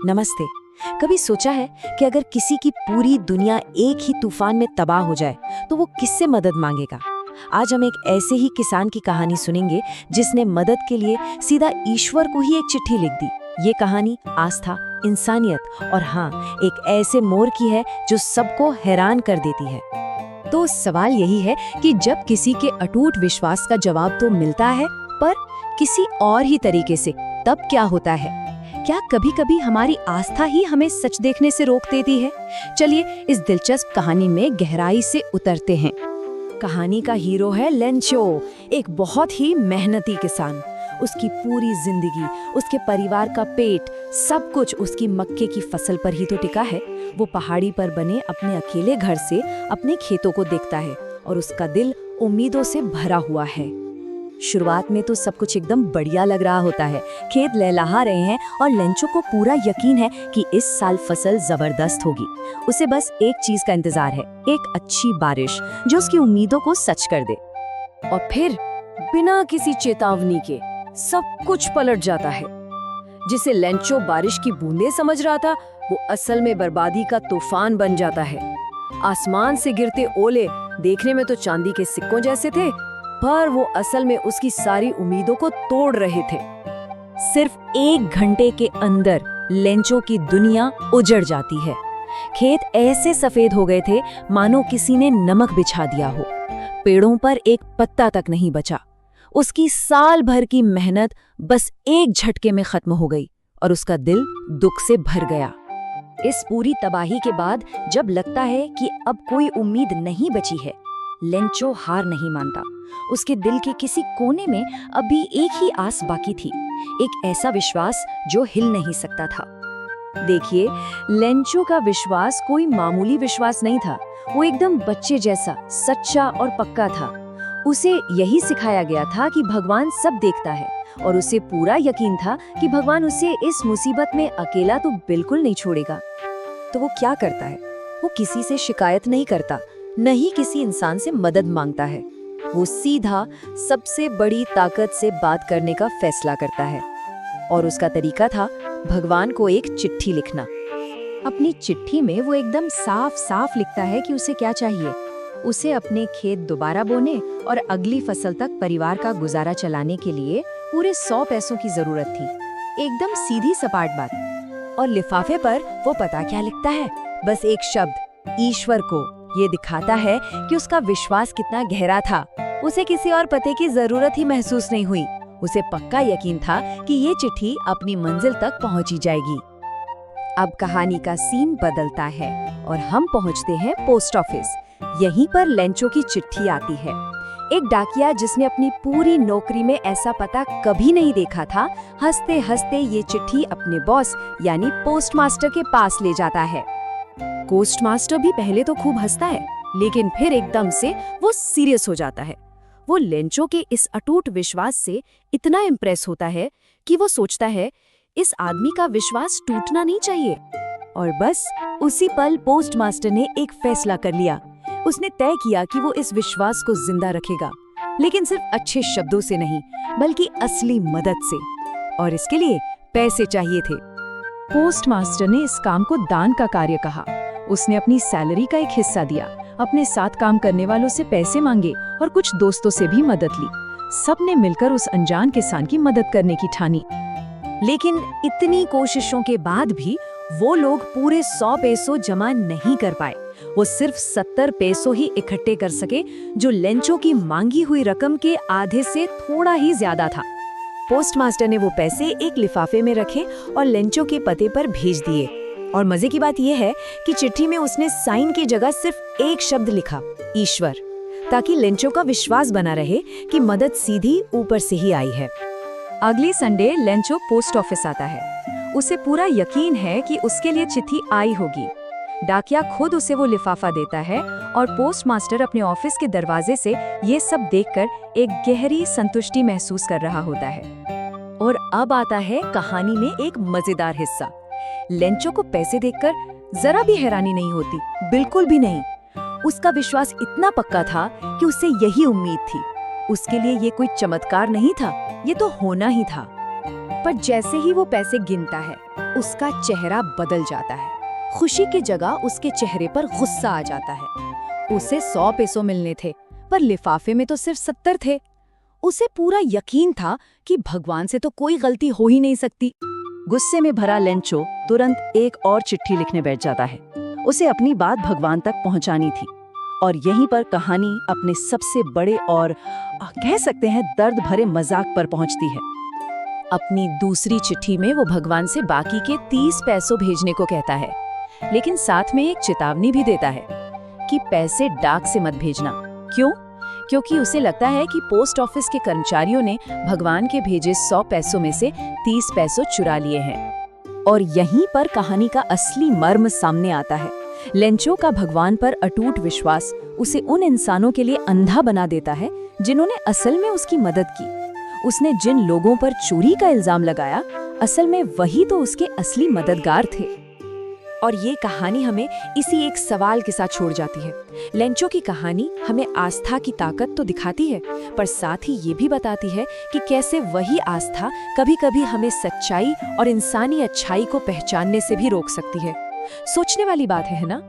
नमस्ते। कभी सोचा है कि अगर किसी की पूरी दुनिया एक ही तूफान में तबाह हो जाए तो वो किससे मदद मांगेगा? आज हम एक ऐसे ही किसान की कहानी सुनेंगे जिसने मदद के लिए सीधा ईश्वर को ही एक चिट्ठी लिख दी। ये कहानी आस्था, इंसानियत और हाँ, एक ऐसे मोर की है जो सबको हैरान कर देती है। तो सवाल यही है कि जब किसी के अटूट विश्वास का जवाब तो मिलता है, पर किसी और ही तरीके से, तब क्या होता है? क्या कभी-कभी हमारी आस्था ही हमें सच देखने से रोक देती है? चलिए इस दिलचस्प कहानी में गहराई से उतरते हैं। कहानी का हीरो है लेंचो, एक बहुत ही मेहनती किसान। उसकी पूरी जिंदगी, उसके परिवार का पेट, सब कुछ उसकी मक्के की फसल पर ही तो टिका है। वो पहाड़ी पर बने अपने अकेले घर से अपने खेतों को देखता है और उसका दिल उम्मीदों से भरा हुआ है। शुरुआत में तो सब कुछ एकदम बढ़िया लग रहा होता है। खेत लहलहा रहे हैं और लेंचो को पूरा यकीन है कि इस साल फसल जबरदस्त होगी। उसे बस एक चीज का इंतजार है, एक अच्छी बारिश जो उसकी उम्मीदों को सच कर दे। और फिर बिना किसी चेतावनी के सब कुछ पलट जाता है। जिसे लेंचो बारिश की बूंदें समझ रहा था, वो असल में बर्बादी का तूफान बन जाता है। आसमान से गिरते ओले देखने में तो चांदी के सिक्कों जैसे थे, पर वो असल में उसकी सारी उम्मीदों को तोड़ रहे थे। सिर्फ 1 घंटे के अंदर लेंचो की दुनिया उजड़ जाती है। खेत ऐसे सफेद हो गए थे मानो किसी ने नमक बिछा दिया हो। पेड़ों पर एक पत्ता तक नहीं बचा। उसकी साल भर की मेहनत बस एक झटके में खत्म हो गई और उसका दिल दुख से भर गया। इस पूरी तबाही के बाद जब लगता है कि अब कोई उम्मीद नहीं बची है, लेंचो हार नहीं मानता। उसके दिल के किसी कोने में अभी एक ही आस बाकी थी, एक ऐसा विश्वास जो हिल नहीं सकता था। देखिए, लेंचो का विश्वास कोई मामूली विश्वास नहीं था। वो एकदम बच्चे जैसा सच्चा और पक्का था। उसे यही सिखाया गया था कि भगवान सब देखता है और उसे पूरा यकीन था कि भगवान उसे इस मुसीबत में अकेला तो बिल्कुल नहीं छोड़ेगा। तो वो क्या करता है? वो किसी से शिकायत नहीं करता, न ही किसी इंसान से मदद मांगता है। वो सीधा सबसे बड़ी ताकत से बात करने का फैसला करता है। और उसका तरीका था भगवान को एक चिट्ठी लिखना। अपनी चिट्ठी में वो एकदम साफ साफ लिखता है कि उसे क्या चाहिए। उसे अपने खेत दोबारा बोने और अगली फसल तक परिवार का गुजारा चलाने के लिए पूरे 100 पैसों की जरूरत थी। एकदम सीधी सपाट बात। और लिफाफे पर वो पता क्या लिखता है? बस एक शब्द, ईश्वर को। ये दिखाता है कि उसका विश्वास कितना गहरा था। उसे किसी और पते की जरूरत ही महसूस नहीं हुई। उसे पक्का यकीन था कि ये चिट्ठी अपनी मंजिल तक पहुंची जाएगी। अब कहानी का सीन बदलता है और हम पहुंचते हैं पोस्ट ऑफिस। यहीं पर लेंचो की चिट्ठी आती है। एक डाकिया जिसने अपनी पूरी नौकरी में ऐसा पता कभी नहीं देखा था, हंसते हंसते ये चिट्ठी अपने बॉस यानी पोस्टमास्टर के पास ले जाता है। पोस्टमास्टर भी पहले तो खूब हंसता है, लेकिन फिर एकदम से वो सीरियस हो जाता है। वो लेंचो के इस अटूट विश्वास से इतना इम्प्रेस होता है कि वो सोचता है इस आदमी का विश्वास टूटना नहीं चाहिए। और बस उसी पल पोस्टमास्टर ने एक फैसला कर लिया। उसने तय किया कि वो इस विश्वास को जिंदा रखेगा, लेकिन सिर्फ अच्छे शब्दों से नहीं, बल्कि असली मदद से। और इसके लिए पैसे चाहिए थे। पोस्टमास्टर ने इस काम को दान का कार्य कहा। उसने अपनी सैलरी का एक हिस्सा दिया, अपने साथ काम करने वालों से पैसे मांगे और कुछ दोस्तों से भी मदद ली। सबने मिलकर उस अनजान किसान की मदद करने की ठानी। लेकिन इतनी कोशिशों के बाद भी वो लोग पूरे 100 पैसों जमा नहीं कर पाए। वो सिर्फ 70 पैसों ही इकट्ठे कर सके, जो लेंचो की मांगी हुई रकम के आधे से थोड़ा ही ज्यादा था। पोस्टमास्टर ने वो पैसे एक लिफाफे में रखे और लेंचो के पते पर भेज दिए। और मजे की बात यह है कि चिट्ठी में उसने साइन की जगह सिर्फ एक शब्द लिखा, ईश्वर, ताकि लेंचो का विश्वास बना रहे कि मदद सीधी ऊपर से ही आई है। अगली संडे लेंचो पोस्ट ऑफिस आता है। उसे पूरा यकीन है कि उसके लिए चिट्ठी आई होगी। डाकिया खुद उसे वो लिफाफा देता है और पोस्टमास्टर अपने ऑफिस के दरवाजे से ये सब देखकर एक गहरी संतुष्टि महसूस कर रहा होता है। और अब आता है कहानी में एक मजेदार हिस्सा। लेंचो को पैसे देखकर जरा भी हैरानी नहीं होती, बिल्कुल भी नहीं। उसका विश्वास इतना पक्का था कि उसे यही उम्मीद थी। उसके लिए ये कोई चमत्कार नहीं था, ये तो होना ही था। पर जैसे ही वो पैसे गिनता है, उसका चेहरा बदल जाता है। खुशी की जगह उसके चेहरे पर गुस्सा आ जाता है। उसे 100 पैसों मिलने थे, पर लिफाफे में तो सिर्फ 70 थे। उसे पूरा यकीन था कि भगवान से तो कोई गलती हो ही नहीं सकती। गुस्से में भरा लेंचो तुरंत एक और चिट्ठी लिखने बैठ जाता है। उसे अपनी बात भगवान तक पहुंचानी थी, और यहीं पर कहानी अपने सबसे बड़े और कह सकते हैं दर्द भरे मजाक पर पहुंचती है। अपनी दूसरी चिट्ठी में वो भगवान से बाकी के 30 पैसों भेजने को कहता है, लेकिन साथ में एक चेतावनी भी देता है कि पैसे डाक से मत भेजना। क्यों? क्योंकि उसे लगता है कि पोस्ट ऑफिस के कर्मचारियों ने भगवान के भेजे 100 पैसों में से 30 पैसों चुरा लिए हैं। और यहीं पर कहानी का असली मर्म सामने आता है। लेंचो का भगवान पर अटूट विश्वास उसे उन इंसानों के लिए अंधा बना देता है जिन्होंने असल में उसकी मदद की। उसने जिन लोगों पर चोरी का इल्जाम लगाया, असल में वही तो उसके असली मददगार थे। और ये कहानी हमें इसी एक सवाल के साथ छोड़ जाती है। लेंचो की कहानी हमें आस्था की ताकत तो दिखाती है, पर साथ ही ये भी बताती है कि कैसे वही आस्था कभी-कभी हमें सच्चाई और इंसानी अच्छाई को पहचानने से भी रोक सकती है। सोचने वाली बात है ना?